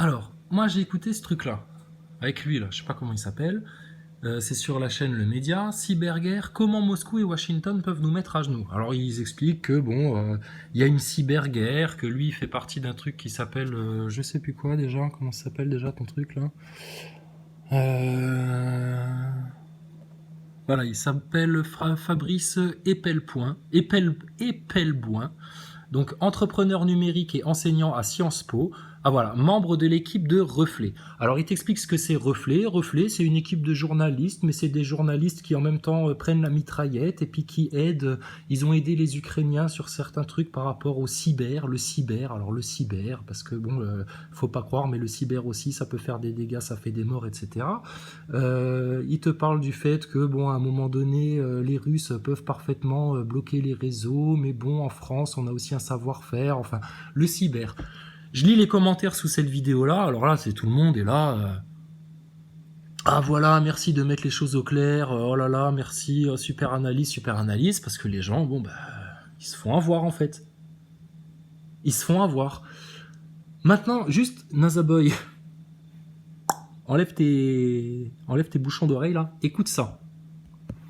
Alors, moi j'ai écouté ce truc-là, avec lui là, je sais pas comment il s'appelle. C'est sur la chaîne Le Média, cyberguerre, comment Moscou et Washington peuvent nous mettre à genoux. Alors ils expliquent que bon, il y a une cyberguerre, que lui il fait partie d'un truc qui s'appelle, je sais plus quoi déjà, comment ça s'appelle déjà ton truc là Voilà, il s'appelle Fabrice Epelboin, donc entrepreneur numérique et enseignant à Sciences Po. Ah voilà, membre de l'équipe de Reflet. Alors il t'explique ce que c'est Reflet. Reflet, c'est une équipe de journalistes, mais c'est des journalistes qui en même temps prennent la mitraillette et puis qui aident. Ils ont aidé les Ukrainiens sur certains trucs par rapport au cyber, le cyber. Alors le cyber, parce que bon, faut pas croire, mais le cyber aussi, ça peut faire des dégâts, ça fait des morts, etc. Il te parle du fait que bon, à un moment donné, les Russes peuvent parfaitement bloquer les réseaux, mais bon, en France, on a aussi un savoir-faire. Enfin, le cyber. Je lis les commentaires sous cette vidéo-là, alors là, c'est tout le monde est là. Ah voilà, merci de mettre les choses au clair. Oh là là, merci, super analyse, parce que les gens, bon, bah, ils se font avoir en fait. Ils se font avoir. Maintenant, juste, Nazaboy, enlève tes bouchons d'oreille là, écoute ça.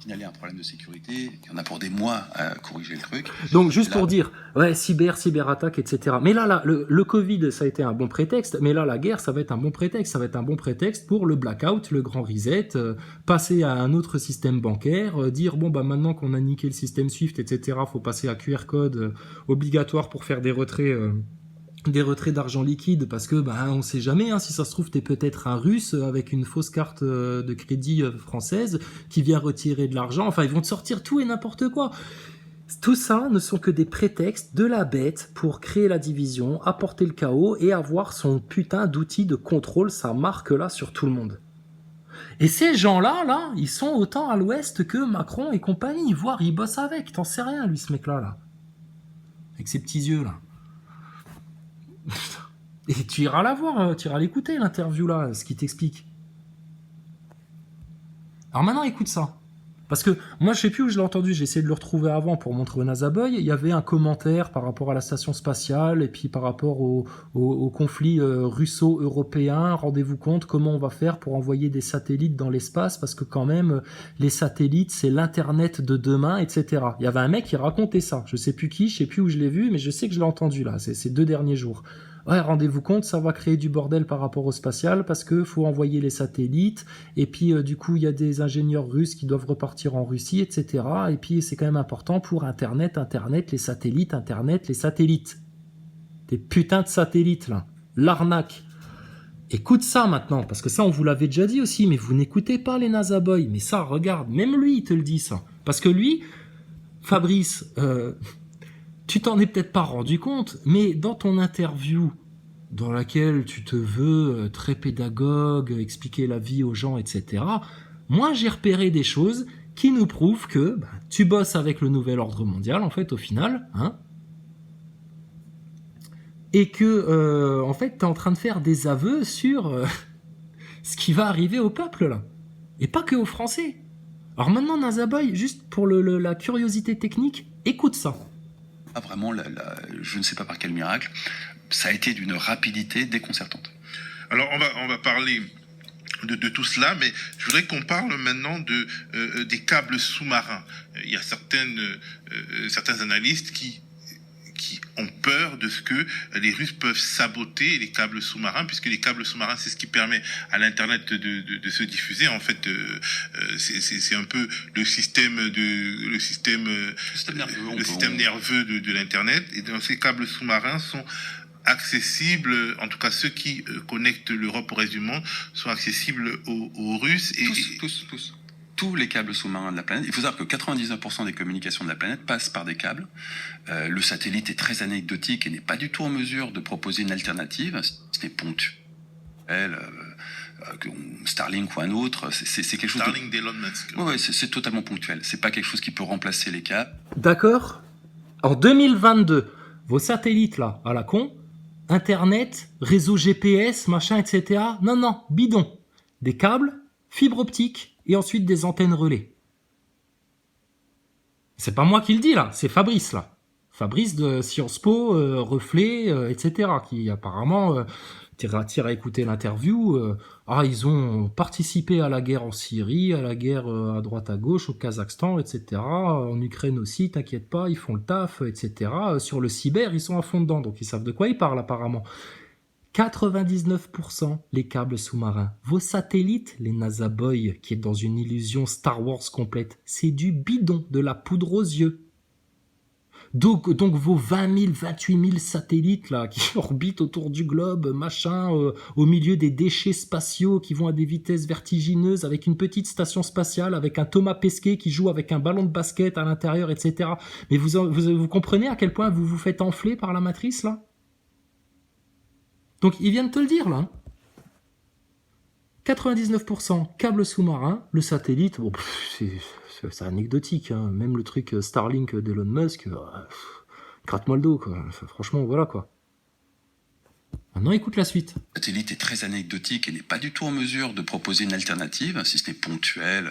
Signaler un problème de sécurité, il y en a pour des mois à corriger le truc. Donc juste pour dire, ouais, cyberattaque, etc. Mais là, le Covid, ça a été un bon prétexte, mais là, la guerre, ça va être un bon prétexte. Ça va être un bon prétexte pour le blackout, le grand reset, passer à un autre système bancaire, dire, bon, bah maintenant qu'on a niqué le système SWIFT, etc., faut passer à QR code obligatoire pour faire des retraits d'argent liquide, parce que bah, on sait jamais, hein, si ça se trouve t'es peut-être un russe avec une fausse carte de crédit française qui vient retirer de l'argent, enfin ils vont te sortir tout et n'importe quoi. Tout ça ne sont que des prétextes de la bête pour créer la division, apporter le chaos et avoir son putain d'outil de contrôle, sa marque là sur tout le monde. Et ces gens-là, là, ils sont autant à l'ouest que Macron et compagnie, voire ils bossent avec, t'en sais rien lui ce mec-là, là. Avec ses petits yeux là. Et tu iras la voir, tu iras l'écouter l'interview là, ce qu'il t'explique. Alors maintenant écoute ça. Parce que moi je sais plus où je l'ai entendu, j'ai essayé de le retrouver avant pour montrer au Nazaboy, il y avait un commentaire par rapport à la station spatiale et puis par rapport au conflit russo-européen, rendez-vous compte comment on va faire pour envoyer des satellites dans l'espace, parce que quand même les satellites c'est l'internet de demain, etc. Il y avait un mec qui racontait ça, je sais plus qui, je sais plus où je l'ai vu, mais je sais que je l'ai entendu là, c'est ces 2 derniers jours. Ouais, rendez-vous compte, ça va créer du bordel par rapport au spatial parce que faut envoyer les satellites et puis du coup il y a des ingénieurs russes qui doivent repartir en Russie, etc. Et puis c'est quand même important pour Internet, les satellites, Internet, les satellites. Des putains de satellites là, l'arnaque. Écoute ça maintenant, parce que ça on vous l'avait déjà dit aussi, mais vous n'écoutez pas les NASA Boys. Mais ça, regarde, même lui il te le dit ça. Parce que lui, Fabrice, tu t'en es peut-être pas rendu compte, mais dans ton interview, dans laquelle tu te veux très pédagogue, expliquer la vie aux gens, etc., moi j'ai repéré des choses qui nous prouvent que bah, tu bosses avec le nouvel ordre mondial, en fait, au final, hein, et que, en fait, tu es en train de faire des aveux sur ce qui va arriver au peuple, là, et pas que aux Français. Alors maintenant, Nazaboy, juste pour la curiosité technique, écoute ça. Ah, vraiment, je ne sais pas par quel miracle, ça a été d'une rapidité déconcertante. Alors, on va parler de tout cela, mais je voudrais qu'on parle maintenant des câbles sous-marins. Il y a certains analystes qui ont peur de ce que les Russes peuvent saboter les câbles sous-marins, puisque les câbles sous-marins, c'est ce qui permet à l'Internet de se diffuser. En fait, c'est un peu le système nerveux de l'Internet. Et donc, ces câbles sous-marins sont accessibles, en tout cas ceux qui connectent l'Europe au reste du monde, sont accessibles aux Russes. Tous les câbles sous-marins de la planète. Il faut savoir que 99% des communications de la planète passent par des câbles. Le satellite est très anecdotique et n'est pas du tout en mesure de proposer une alternative. C'est ponctuel. Starlink ou un autre, c'est quelque chose. Starlink d'Elon Musk. Ouais, c'est totalement ponctuel. C'est pas quelque chose qui peut remplacer les câbles. D'accord. En 2022, vos satellites là, à la con, Internet, réseau GPS, machin, etc. Non, bidon. Des câbles, fibre optique et ensuite des antennes relais. C'est pas moi qui le dis là, c'est Fabrice là. Fabrice de Sciences Po, Reflet, etc. qui apparemment t'iras écouter l'interview. Ils ont participé à la guerre en Syrie, à la guerre à droite à gauche, au Kazakhstan, etc. En Ukraine aussi, t'inquiète pas, ils font le taf, etc. Sur le cyber, ils sont à fond dedans, donc ils savent de quoi ils parlent apparemment. 99% les câbles sous-marins. Vos satellites, les NASA Boy, qui est dans une illusion Star Wars complète, c'est du bidon, de la poudre aux yeux. Donc vos 20 000, 28 000 satellites là, qui orbitent autour du globe, machin, au milieu des déchets spatiaux qui vont à des vitesses vertigineuses, avec une petite station spatiale, avec un Thomas Pesquet qui joue avec un ballon de basket à l'intérieur, etc. Mais vous comprenez à quel point vous vous faites enfler par la matrice là ? Donc ils viennent te le dire là. 99% câble sous-marin, le satellite, bon, c'est anecdotique, hein. Même le truc Starlink d'Elon Musk, gratte-moi le dos, quoi. Enfin, franchement, voilà quoi. Maintenant, écoute la suite. Le satellite est très anecdotique et n'est pas du tout en mesure de proposer une alternative, si ce n'est ponctuel,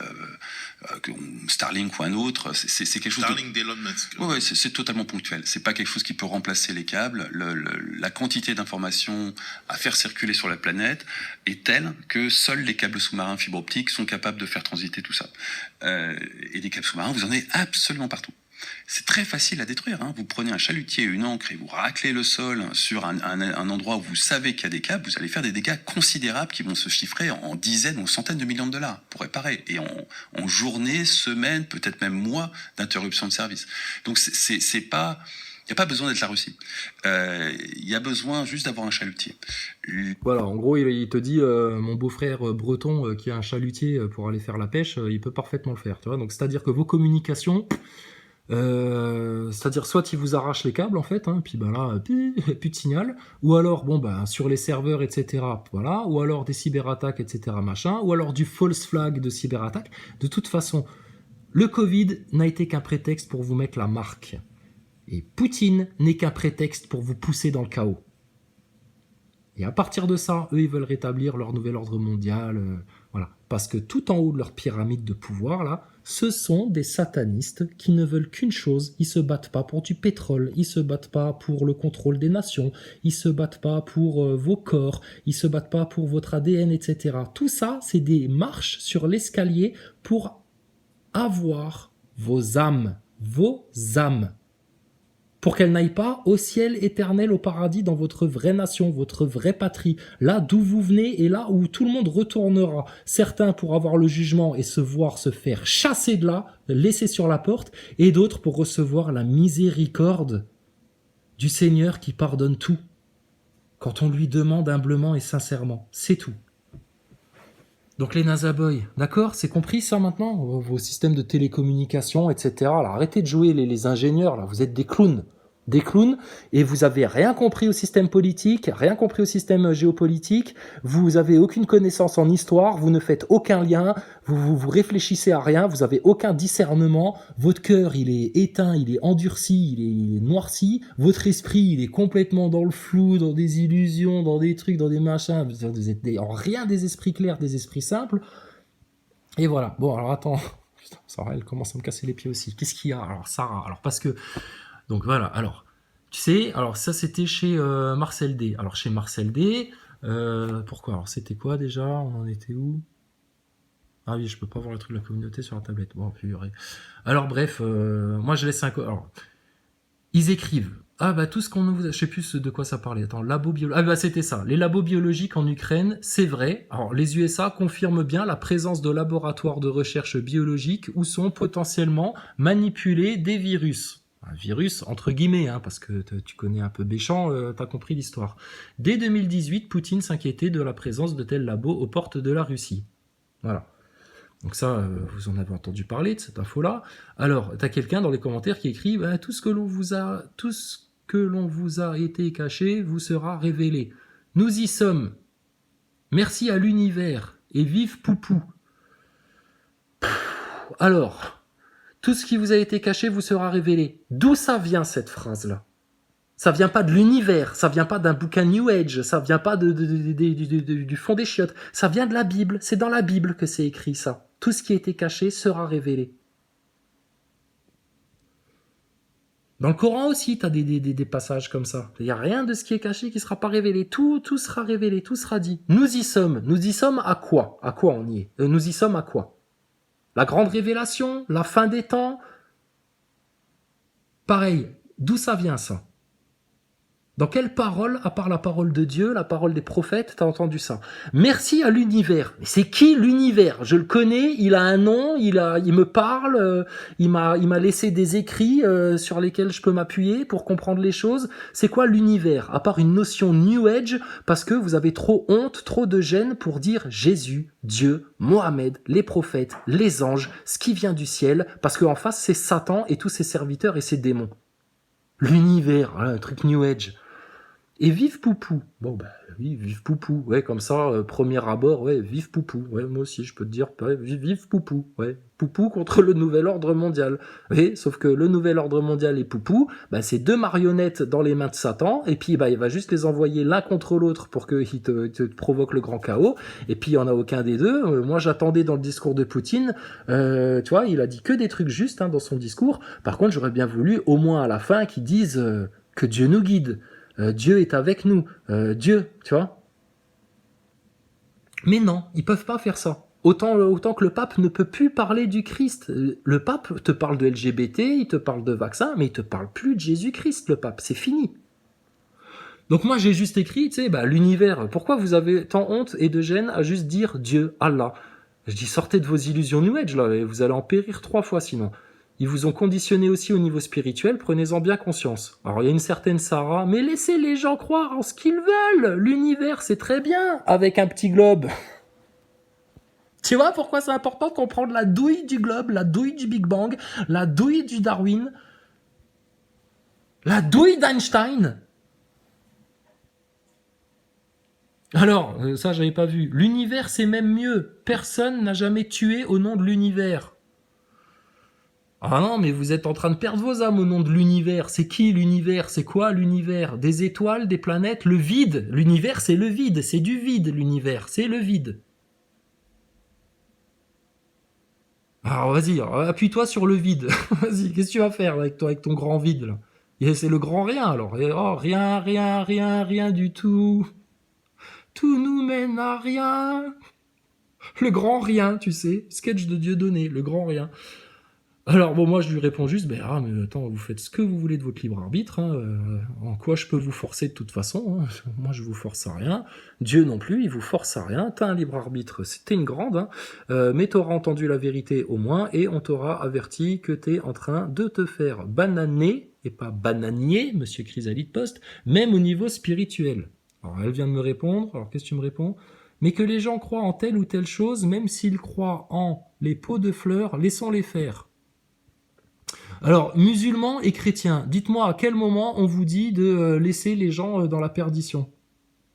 Starlink ou un autre. C'est quelque chose Starlink d'Elon Musk. Ouais, c'est totalement ponctuel. C'est pas quelque chose qui peut remplacer les câbles. La quantité d'informations à faire circuler sur la planète est telle que seuls les câbles sous-marins fibre optique sont capables de faire transiter tout ça. Et des câbles sous-marins, vous en avez absolument partout. C'est très facile à détruire. Vous prenez un chalutier et une ancre et vous raclez le sol sur un endroit où vous savez qu'il y a des câbles, vous allez faire des dégâts considérables qui vont se chiffrer en dizaines ou centaines de millions de dollars pour réparer. Et en journées, semaines, peut-être même mois d'interruption de service. Donc c'est pas... Il n'y a pas besoin d'être la Russie. Il y a besoin juste d'avoir un chalutier. Voilà, en gros, il te dit, mon beau-frère breton qui a un chalutier pour aller faire la pêche, il peut parfaitement le faire. Tu vois. Donc, c'est-à-dire que vos communications... c'est-à-dire soit il vous arrache les câbles en fait, puis ben là plus de signal, ou alors sur les serveurs etc. Voilà, ou alors des cyberattaques etc. machin, ou alors du false flag de cyberattaque. De toute façon, le Covid n'a été qu'un prétexte pour vous mettre la marque, et Poutine n'est qu'un prétexte pour vous pousser dans le chaos. Et à partir de ça, eux ils veulent rétablir leur nouvel ordre mondial, voilà, parce que tout en haut de leur pyramide de pouvoir là. Ce sont des satanistes qui ne veulent qu'une chose, ils se battent pas pour du pétrole, ils se battent pas pour le contrôle des nations, ils se battent pas pour vos corps, ils se battent pas pour votre ADN, etc. Tout ça, c'est des marches sur l'escalier pour avoir vos âmes, pour qu'elles n'aillent pas au ciel éternel, au paradis, dans votre vraie nation, votre vraie patrie, là d'où vous venez et là où tout le monde retournera. Certains pour avoir le jugement et se voir se faire chasser de là, laisser sur la porte, et d'autres pour recevoir la miséricorde du Seigneur qui pardonne tout, quand on lui demande humblement et sincèrement. C'est tout. Donc les NASA Boys, d'accord, c'est compris ça maintenant, vos systèmes de télécommunication, etc. Alors, arrêtez de jouer les ingénieurs, là, vous êtes des clowns, et vous avez rien compris au système politique, rien compris au système géopolitique, vous avez aucune connaissance en histoire, vous ne faites aucun lien, vous réfléchissez à rien, vous avez aucun discernement, votre cœur il est éteint, il est endurci, il est noirci, votre esprit il est complètement dans le flou, dans des illusions, dans des trucs, dans des machins, vous êtes en rien des esprits clairs, des esprits simples, et voilà. Bon alors attends, putain, Sarah elle commence à me casser les pieds aussi, qu'est-ce qu'il y a alors Sarah, alors parce que... Donc voilà, alors, tu sais, alors ça c'était chez Marcel D. Alors chez Marcel D, pourquoi ? Alors c'était quoi déjà ? On en était où ? Ah oui, je peux pas voir le truc de la communauté sur la tablette. Bon, purée. Alors bref, moi je laisse un... Alors, ils écrivent, tout ce qu'on vous a... Je sais plus de quoi ça parlait. Attends, labo biologique... c'était ça. Les labos biologiques en Ukraine, c'est vrai. Alors les USA confirment bien la présence de laboratoires de recherche biologique où sont potentiellement manipulés des virus. Un virus, entre guillemets, parce que tu connais un peu Béchamp, t'as compris l'histoire. Dès 2018, Poutine s'inquiétait de la présence de tels labos aux portes de la Russie. Voilà. Donc ça, vous en avez entendu parler de cette info-là. Alors, t'as quelqu'un dans les commentaires qui écrit tout ce que l'on vous a été caché vous sera révélé. Nous y sommes. Merci à l'univers et vive Poupou. Alors... Tout ce qui vous a été caché vous sera révélé. D'où ça vient cette phrase-là ? Ça vient pas de l'univers, ça vient pas d'un bouquin New Age, ça vient pas du fond des chiottes, ça vient de la Bible. C'est dans la Bible que c'est écrit ça. Tout ce qui a été caché sera révélé. Dans le Coran aussi, tu as des passages comme ça. Il n'y a rien de ce qui est caché qui ne sera pas révélé. Tout sera révélé, tout sera dit. Nous y sommes. Nous y sommes à quoi? À quoi on y est? Nous y sommes à quoi? La grande révélation? La fin des temps? Pareil, d'où ça vient ça? Dans quelle parole, à part la parole de Dieu, la parole des prophètes, t'as entendu ça? Merci à l'univers. Mais c'est qui l'univers? Je le connais, il a un nom, il me parle, il m'a laissé des écrits sur lesquels je peux m'appuyer pour comprendre les choses. C'est quoi l'univers? À part une notion New Age, parce que vous avez trop honte, trop de gêne pour dire Jésus, Dieu, Mohamed, les prophètes, les anges, ce qui vient du ciel, parce qu'en face c'est Satan et tous ses serviteurs et ses démons. L'univers, hein, un truc New Age. Et vive Poupou. Bon, bah oui, vive Poupou. Ouais, comme ça, premier abord, ouais, vive Poupou. Ouais, moi aussi, je peux te dire, ouais, vive Poupou. Ouais, Poupou contre le nouvel ordre mondial. Oui, sauf que le nouvel ordre mondial et Poupou, bah, c'est deux marionnettes dans les mains de Satan, et puis bah, il va juste les envoyer l'un contre l'autre pour qu'ils te provoquent le grand chaos, et puis il n'y en a aucun des deux. Moi, j'attendais dans le discours de Poutine, tu vois, il a dit que des trucs justes hein, dans son discours. Par contre, j'aurais bien voulu, au moins à la fin, qu'ils disent que Dieu nous guide. Dieu est avec nous, Dieu, tu vois. Mais non, ils peuvent pas faire ça. Autant que le pape ne peut plus parler du Christ. Le pape te parle de LGBT, il te parle de vaccin, mais il te parle plus de Jésus-Christ, le pape, c'est fini. Donc moi j'ai juste écrit, tu sais, bah, l'univers, pourquoi vous avez tant honte et de gêne à juste dire Dieu, Allah? Je dis sortez de vos illusions New Age là, et vous allez en périr 3 fois sinon. Ils vous ont conditionné aussi au niveau spirituel, prenez-en bien conscience. Alors il y a une certaine Sarah, mais laissez les gens croire en ce qu'ils veulent. L'univers, c'est très bien, avec un petit globe. Tu vois pourquoi c'est important de comprendre la douille du globe, la douille du Big Bang, la douille du Darwin, la douille d'Einstein. Alors, ça j'avais pas vu. L'univers, c'est même mieux. Personne n'a jamais tué au nom de l'univers. Ah non, mais vous êtes en train de perdre vos âmes au nom de l'univers. C'est qui l'univers? C'est quoi l'univers? Des étoiles, des planètes, le vide. L'univers, c'est le vide. C'est du vide, l'univers. C'est le vide. Alors vas-y, appuie-toi sur le vide. Vas-y, qu'est-ce que tu vas faire avec toi, avec ton grand vide là? Et c'est le grand rien alors. Oh, rien, rien, rien, rien du tout. Tout nous mène à rien. Le grand rien, tu sais. Sketch de Dieudonné, le grand rien. Alors bon, moi je lui réponds juste, mais attends, vous faites ce que vous voulez de votre libre arbitre, hein, en quoi je peux vous forcer de toute façon, hein, moi je vous force à rien, Dieu non plus, il vous force à rien, t'as un libre arbitre, c'était une grande, hein, mais t'auras entendu la vérité au moins, et on t'aura averti que t'es en train de te faire bananer, et pas bananier, monsieur Chrysalide Post, même au niveau spirituel. Alors elle vient de me répondre, alors qu'est-ce que tu me réponds? Mais que les gens croient en telle ou telle chose, même s'ils croient en les pots de fleurs, laissons-les faire. Alors, musulmans et chrétiens, dites-moi à quel moment on vous dit de laisser les gens dans la perdition?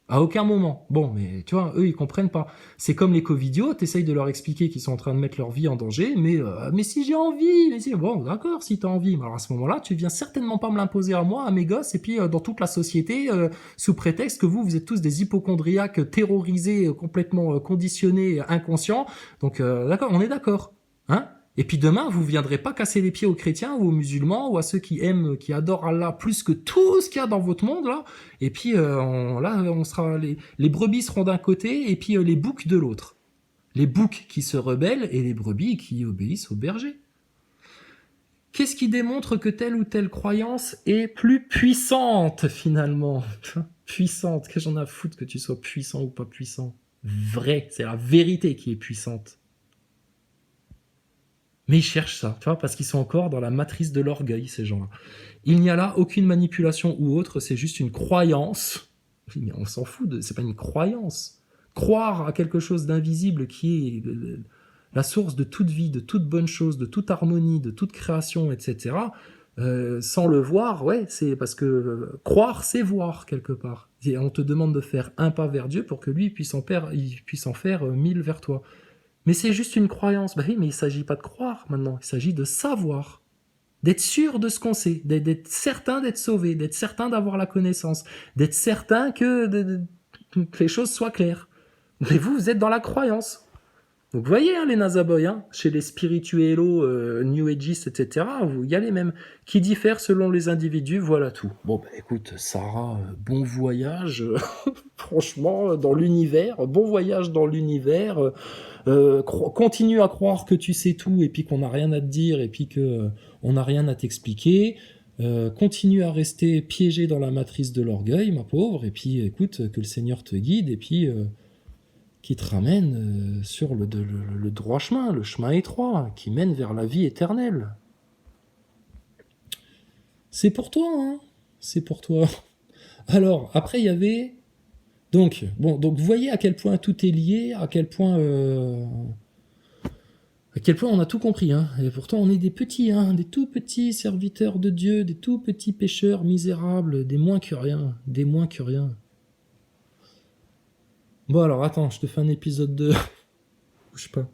À aucun moment. Bon, mais tu vois, eux, ils comprennent pas. C'est comme les covidios, t'essayes de leur expliquer qu'ils sont en train de mettre leur vie en danger, mais si j'ai envie, mais si, bon, d'accord, si t'as envie. Alors à ce moment-là, tu viens certainement pas me l'imposer à moi, à mes gosses, et puis dans toute la société, sous prétexte que vous êtes tous des hypocondriaques terrorisés, complètement conditionnés, inconscients. Donc, d'accord, on est d'accord. Hein? Et puis demain, vous viendrez pas casser les pieds aux chrétiens ou aux musulmans ou à ceux qui aiment, qui adorent Allah plus que tout ce qu'il y a dans votre monde là. Et puis on sera les brebis seront d'un côté et puis les boucs de l'autre. Les boucs qui se rebellent et les brebis qui obéissent aux bergers. Qu'est-ce qui démontre que telle ou telle croyance est plus puissante finalement? Puissante, que j'en ai à foutre que tu sois puissant ou pas puissant. Vrai, c'est la vérité qui est puissante. Mais ils cherchent ça, tu vois, parce qu'ils sont encore dans la matrice de l'orgueil, ces gens-là. Il n'y a là aucune manipulation ou autre, c'est juste une croyance. Mais on s'en fout, c'est pas une croyance. Croire à quelque chose d'invisible qui est la source de toute vie, de toute bonne chose, de toute harmonie, de toute création, etc., sans le voir, ouais, c'est parce que croire, c'est voir, quelque part. Et on te demande de faire un pas vers Dieu pour que lui puisse en faire 1000 vers toi. Mais c'est juste une croyance. Bah oui, mais il ne s'agit pas de croire maintenant, il s'agit de savoir. D'être sûr de ce qu'on sait, d'être certain d'être sauvé, d'être certain d'avoir la connaissance, d'être certain que les choses soient claires. Mais vous êtes dans la croyance. Donc vous voyez, hein, les Nazaboys, hein, chez les spirituellos, New Ageistes, etc., il y a les mêmes, qui diffèrent selon les individus, voilà tout. Bon, bah écoute, Sarah, bon voyage, franchement, dans l'univers, bon voyage dans l'univers, continue à croire que tu sais tout, et puis qu'on n'a rien à te dire, et puis que on n'a rien à t'expliquer, continue à rester piégé dans la matrice de l'orgueil, ma pauvre, et puis écoute, que le Seigneur te guide, et puis... qui te ramène sur le droit chemin, le chemin étroit, qui mène vers la vie éternelle. C'est pour toi, hein. C'est pour toi. Alors, après, il y avait... Donc, vous voyez à quel point tout est lié, à quel point on a tout compris, hein. Et pourtant, on est des petits, hein, des tout petits serviteurs de Dieu, des tout petits pécheurs misérables, des moins que rien, des moins que rien. Bon alors attends, je te fais un épisode 2. Bouge pas.